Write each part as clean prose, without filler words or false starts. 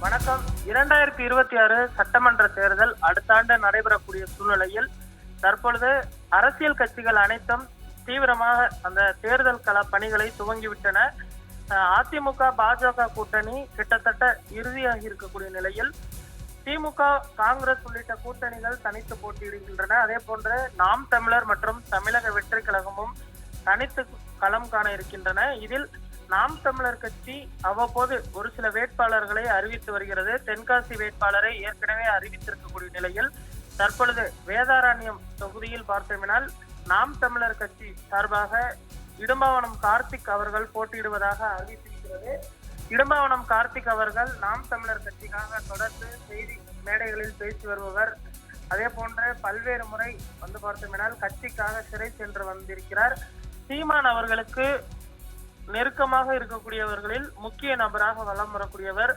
வணக்கம். 2026 சட்டமன்ற தேர்தல் அடுத்த ஆண்டு நடைபெறக்கூடிய சூழ்நிலையில் தற்பொழுது அரசியல் கட்சிகள் அனைத்தும் தீவிரமாக அந்த தேர்தல் கள பணிகளை துவங்கிவிட்டன. அதிமுக பாஜக கூட்டணி கிட்டத்தட்ட இறுதியாகி இருக்கக்கூடிய நிலையில் திமுக காங்கிரஸ் உள்ளிட்ட கூட்டணிகள் தனித்து போட்டியிடுகின்றன. அதே போன்று நாம் தமிழர் மற்றும் தமிழக வெற்றி கழகமும் தனித்து களம் காண இருக்கின்றன. இதில் நாம் தமிழர் கட்சி அவ்வப்போது ஒரு சில வேட்பாளர்களை அறிவித்து வருகிறது. தென்காசி வேட்பாளரை ஏற்கனவே அறிவித்திருக்கக்கூடிய நிலையில் தற்பொழுது வேதாரண்யம் தொகுதியில் பார்த்தோம்னால் நாம் தமிழர் கட்சி சார்பாக இடும்பாவனம் கார்த்திக் அவர்கள் போட்டியிடுவதாக அறிவித்திருக்கிறது. இடும்பாவனம் கார்த்திக் அவர்கள் நாம் தமிழர் கட்சிக்காக தொடர்ந்து செய்தி மேடைகளில் பேசி வருபவர். அதே போன்ற பல்வேறு முறை பார்த்தோம்னால் கட்சிக்காக சிறை சென்று வந்திருக்கிறார். சீமான் அவர்களுக்கு நெருக்கமாக இருக்கக்கூடியவர்களில் முக்கிய நபராக வலம் வரக்கூடியவர்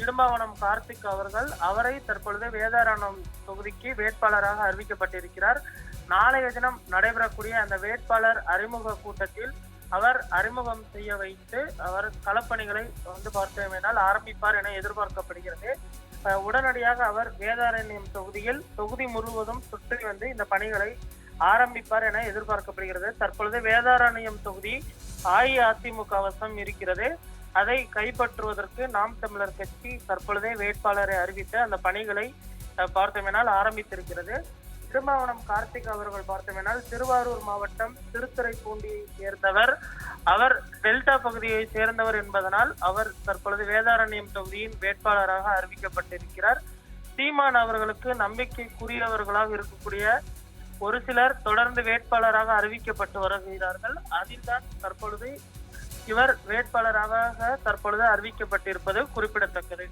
இடும்பாவனம் கார்த்திக் அவர்கள். அவரை தற்பொழுது வேதாரண்யம் தொகுதிக்கு வேட்பாளராக அறிவிக்கப்பட்டிருக்கிறார். நாளைய தினம் நடைபெறக்கூடிய அந்த வேட்பாளர் அறிமுக கூட்டத்தில் அவர் அறிமுகம் செய்ய வைத்து அவர் களப்பணிகளை பார்த்தோமேனால் ஆரம்பிப்பார் என எதிர்பார்க்கப்படுகிறது. உடனடியாக அவர் வேதாரண்யம் தொகுதியில் தொகுதி முழுவதும் சுற்றி வந்து இந்த பணிகளை ஆரம்பிப்பார் என எதிர்பார்க்கப்படுகிறது. தற்பொழுது வேதாரண்யம் தொகுதி அஇஅதிமுக வசம் இருக்கிறது. அதை கைப்பற்றுவதற்கு நாம் தமிழர் கட்சி தற்பொழுதே வேட்பாளரை அறிவித்து அந்த பணிகளை பார்த்தோமேனால் ஆரம்பித்திருக்கிறது. இடும்பாவனம் கார்த்திக் அவர்கள் பார்த்தோமேனால் திருவாரூர் மாவட்டம் திருத்துறைப்பூண்டியை சேர்ந்தவர். அவர் டெல்டா பகுதியை சேர்ந்தவர் என்பதனால் அவர் தற்பொழுது வேதாரண்யம் தொகுதியின் வேட்பாளராக அறிவிக்கப்பட்டிருக்கிறார். சீமான் அவர்களுக்கு நம்பிக்கைக்குரியவர்களாக இருக்கக்கூடிய ஒரு சிலர் தொடர்ந்து வேட்பாளராக அறிவிக்கப்பட்டு வருகிறார்கள். அதில்தான் தற்பொழுது இவர் வேட்பாளராக தற்பொழுது அறிவிக்கப்பட்டிருப்பது குறிப்பிடத்தக்கது.